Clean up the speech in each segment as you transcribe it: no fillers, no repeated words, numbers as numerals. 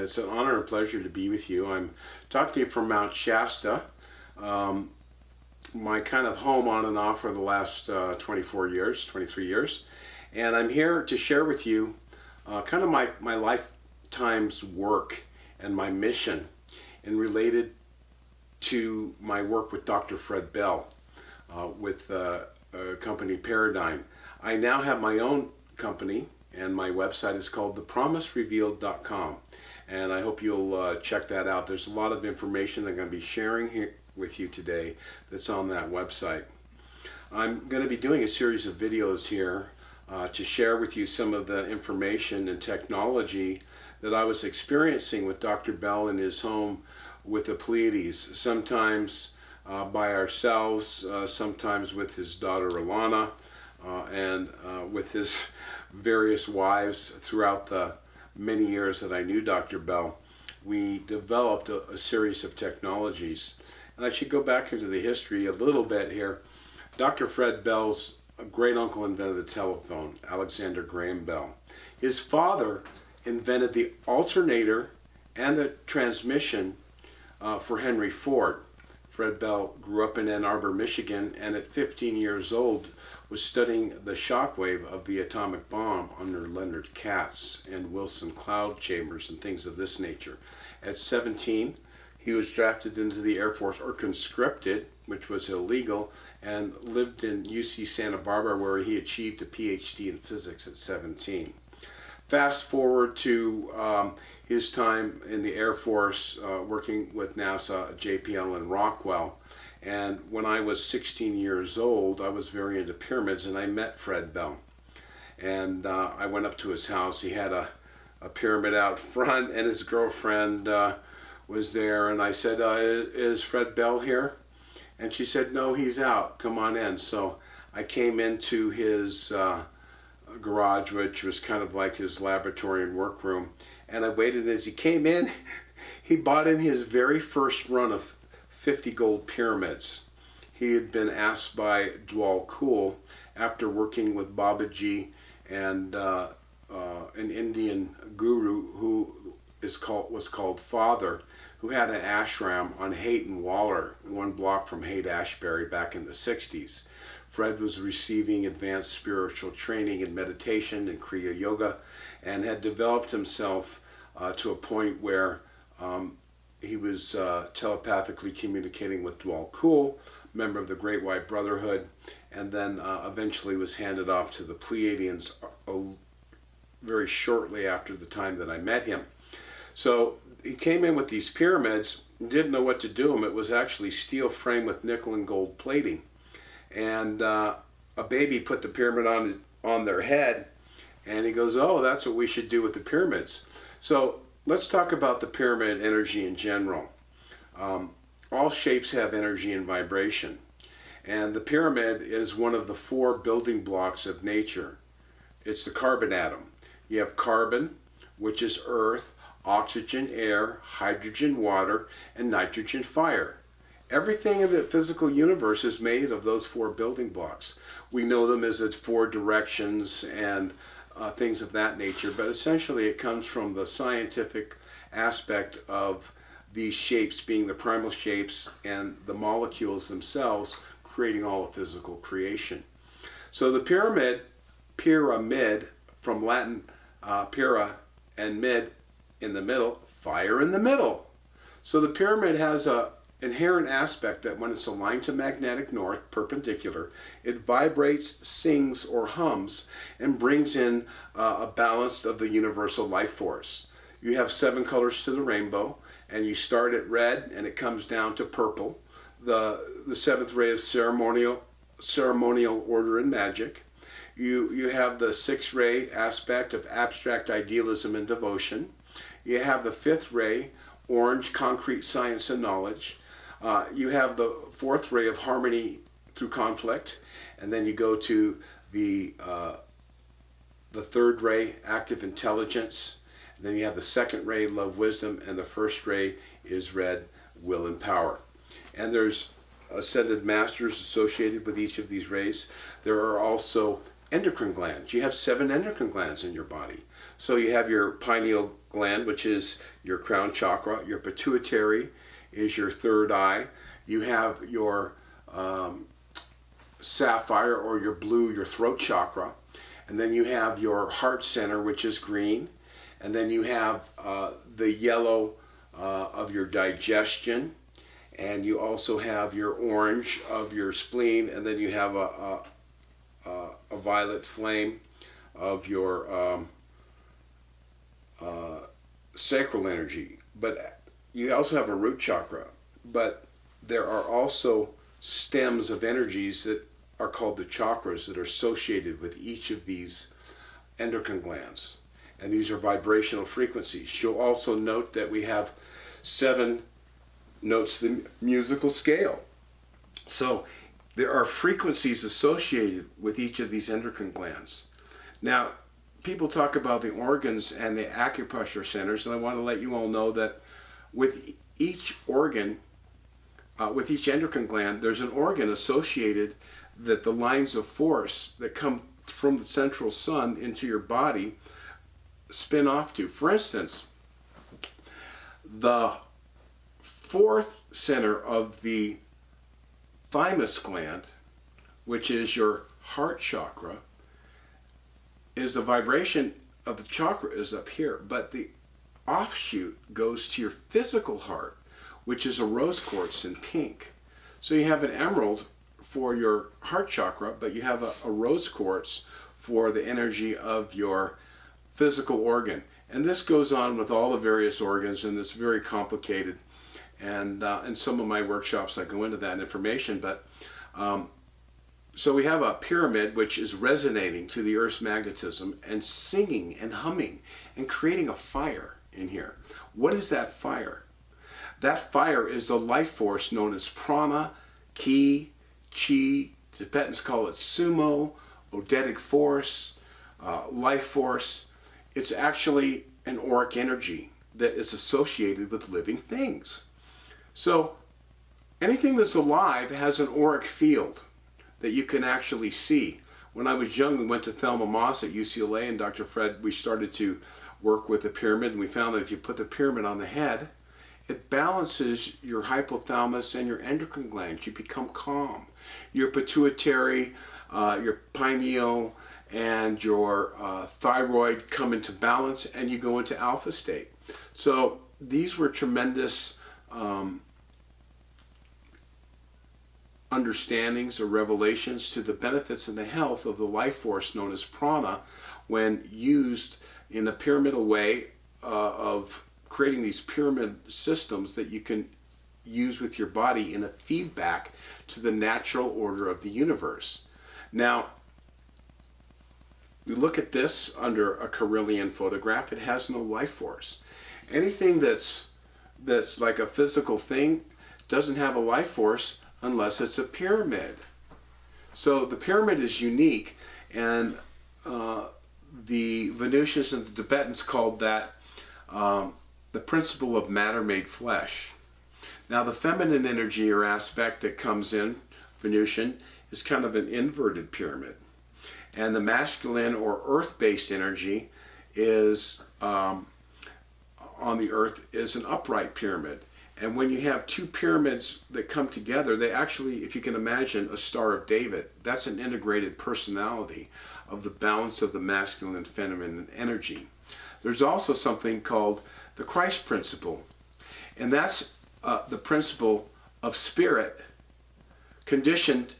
It's an honor and pleasure to be with you. I'm talking to you from Mount Shasta, my kind of home on and off for the last 24 years, 23 years. And I'm here to share with you kind of my lifetime's work and my mission and related to my work with Dr. Fred Bell with company Paradigm. I now have my own company, and my website is called thepromiserevealed.com, and I hope you'll check that out. There's a lot of information I'm going to be sharing here with you today that's on that website. I'm going to be doing a series of videos here to share with you some of the information and technology that I was experiencing with Dr. Bell in his home with the Pleiades, sometimes by ourselves, sometimes with his daughter Alana, and with his various wives throughout the many years that I knew Dr. Bell. We developed a series of technologies. And I should go back into the history a little bit here. Dr. Fred Bell's great uncle invented the telephone, Alexander Graham Bell. His father invented the alternator and the transmission for Henry Ford. Fred Bell grew up in Ann Arbor, Michigan, and at 15 years old was studying the shock wave of the atomic bomb under Leonard Katz and Wilson cloud chambers and things of this nature. At 17, he was drafted into the Air Force, or conscripted, which was illegal, and lived in UC Santa Barbara, where he achieved a PhD in physics at 17. Fast forward to his time in the Air Force, working with NASA, JPL, and Rockwell. And when I was 16 years old, I was very into pyramids, and I met Fred Bell. And I went up to his house. He had a pyramid out front, and his girlfriend was there. And I said, is Fred Bell here? And she said, no, he's out. Come on in. So I came into his garage, which was kind of like his laboratory and workroom. And I waited. As he came in, he bought in his very first run of 50 gold pyramids. He had been asked by Dwal Khul, after working with Babaji and an Indian guru who was called Father, who had an ashram on Haight and Waller, one block from Haight-Ashbury, back in the 60s. Fred was receiving advanced spiritual training in meditation and Kriya Yoga, and had developed himself to a point where he was telepathically communicating with Dwal Khul, member of the Great White Brotherhood, and then eventually was handed off to the Pleiadians very shortly after the time that I met him. So he came in with these pyramids, didn't know what to do them. It was actually steel frame with nickel and gold plating. And a baby put the pyramid on their head, and he goes, oh, that's what we should do with the pyramids. So let's talk about the pyramid energy in general. All shapes have energy and vibration, and the pyramid is one of the 4 building blocks of nature. It's the carbon atom. You have carbon, which is earth, oxygen, air, hydrogen, water, and nitrogen, fire. Everything in the physical universe is made of those 4 building blocks. We know them as its 4 directions and things of that nature, but essentially it comes from the scientific aspect of these shapes being the primal shapes and the molecules themselves creating all of physical creation. So the pyramid, from Latin pyrrha, and mid, in the middle, fire in the middle. So the pyramid has a inherent aspect that when it's aligned to magnetic north, perpendicular, it vibrates, sings, or hums, and brings in a balance of the universal life force. You have 7 colors to the rainbow, and you start at red, and it comes down to purple, the 7th ray of ceremonial order and magic. You have the 6th ray aspect of abstract idealism and devotion. You have the 5th ray, orange, concrete science and knowledge. You have the 4th ray of harmony through conflict, and then you go to the 3rd ray, active intelligence. And then you have the 2nd ray, love, wisdom, and the 1st ray is red, will, and power. And there's ascended masters associated with each of these rays. There are also endocrine glands. You have 7 endocrine glands in your body. So you have your pineal gland, which is your crown chakra. Your pituitary is your third eye. You have your sapphire or your blue, your throat chakra. And then you have your heart center, which is green. And then you have the yellow of your digestion. And you also have your orange of your spleen. And then you have a violet flame of your sacral energy. But you also have a root chakra. But there are also stems of energies that are called the chakras that are associated with each of these endocrine glands. And these are vibrational frequencies. You'll also note that we have 7 notes to the musical scale. So there are frequencies associated with each of these endocrine glands. Now, people talk about the organs and the acupressure centers, and I want to let you all know that with each organ, with each endocrine gland, there's an organ associated that the lines of force that come from the central sun into your body spin off to. For instance, the 4th center of the thymus gland, which is your heart chakra, is the vibration of the chakra is up here, but the offshoot goes to your physical heart, which is a rose quartz in pink. So you have an emerald for your heart chakra, but you have a rose quartz for the energy of your physical organ. And this goes on with all the various organs, and it's very complicated. And in some of my workshops, I go into that information. But so we have a pyramid which is resonating to the Earth's magnetism and singing and humming and creating a fire in here. What is that fire? That fire is the life force known as prana, ki, chi. Tibetans call it sumo, odetic force, life force. It's actually an auric energy that is associated with living things. So anything that's alive has an auric field that you can actually see. When I was young, we went to Thelma Moss at UCLA, and Dr. Fred, we started to work with the pyramid, and we found that if you put the pyramid on the head, it balances your hypothalamus and your endocrine glands. You become calm. Your pituitary, your pineal, and your thyroid come into balance, and you go into alpha state. So these were tremendous understandings or revelations to the benefits and the health of the life force known as prana when used in a pyramidal way of creating these pyramid systems that you can use with your body in a feedback to the natural order of the universe. Now, we look at this under a Kirlian photograph. It has no life force. Anything that's like a physical thing doesn't have a life force unless it's a pyramid. So the pyramid is unique, and the Venusians and the Tibetans called that the principle of matter made flesh. Now the feminine energy or aspect that comes in Venusian is kind of an inverted pyramid. And the masculine or earth-based energy is on the earth is an upright pyramid. And when you have 2 pyramids that come together, they actually, if you can imagine a Star of David, that's an integrated personality of the balance of the masculine and feminine energy. There's also something called the Christ principle, and that's the principle of spirit conditioned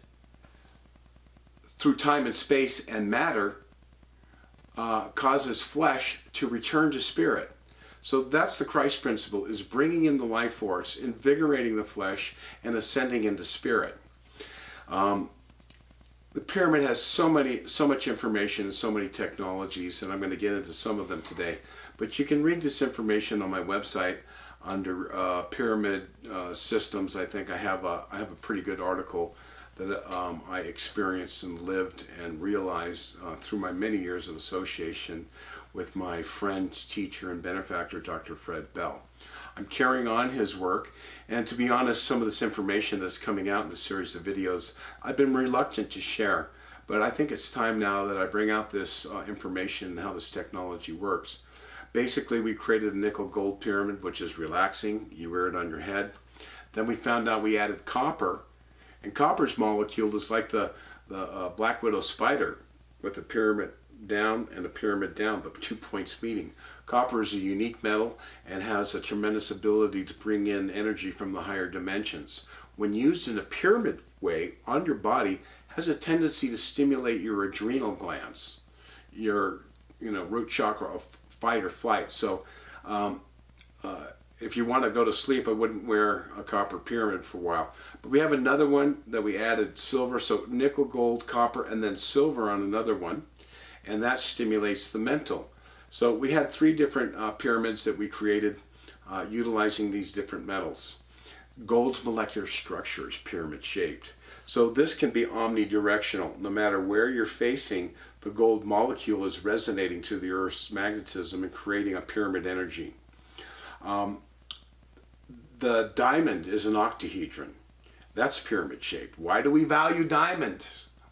through time and space and matter causes flesh to return to spirit. So that's the Christ principle, is bringing in the life force, invigorating the flesh, and ascending into spirit. The pyramid has so much information and so many technologies, and I'm going to get into some of them today. But you can read this information on my website under pyramid systems. I think I have a pretty good article that I experienced and lived and realized through my many years of association with my friend, teacher, and benefactor, Dr. Fred Bell. I'm carrying on his work, and to be honest, some of this information that's coming out in the series of videos, I've been reluctant to share, But I think it's time now that I bring out this information and how this technology works. Basically, we created a nickel gold pyramid, which is relaxing. You wear it on your head. Then we found out we added copper, and copper's molecule is like the black widow spider with a pyramid down and a pyramid down, the 2 points meeting. Copper is a unique metal and has a tremendous ability to bring in energy from the higher dimensions. When used in a pyramid way on your body, has a tendency to stimulate your adrenal glands, your root chakra of fight or flight. So if you want to go to sleep, I wouldn't wear a copper pyramid for a while. But we have another one that we added silver, so nickel, gold, copper, and then silver on another one, and that stimulates the mental. So we had 3 different pyramids that we created utilizing these different metals. Gold's molecular structure is pyramid shaped. So this can be omnidirectional. No matter where you're facing, the gold molecule is resonating to the Earth's magnetism and creating a pyramid energy. The diamond is an octahedron. That's pyramid shaped. Why do we value diamond?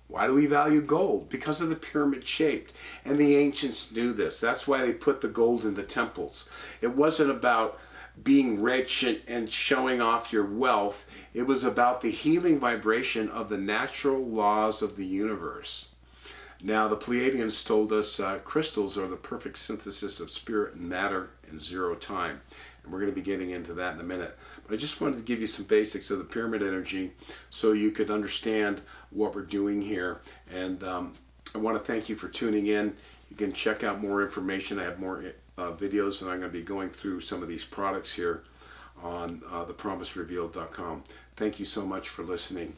Why do we value gold? Because of the pyramid shaped. And the ancients knew this. That's why they put the gold in the temples. It wasn't about being rich and showing off your wealth. It was about the healing vibration of the natural laws of the universe. Now, the Pleiadians told us crystals are the perfect synthesis of spirit and matter in 0 time. And we're going to be getting into that in a minute. But I just wanted to give you some basics of the pyramid energy so you could understand what we're doing here. And I want to thank you for tuning in. You can check out more information. I have more videos, and I'm going to be going through some of these products here on thepromiserevealed.com. Thank you so much for listening.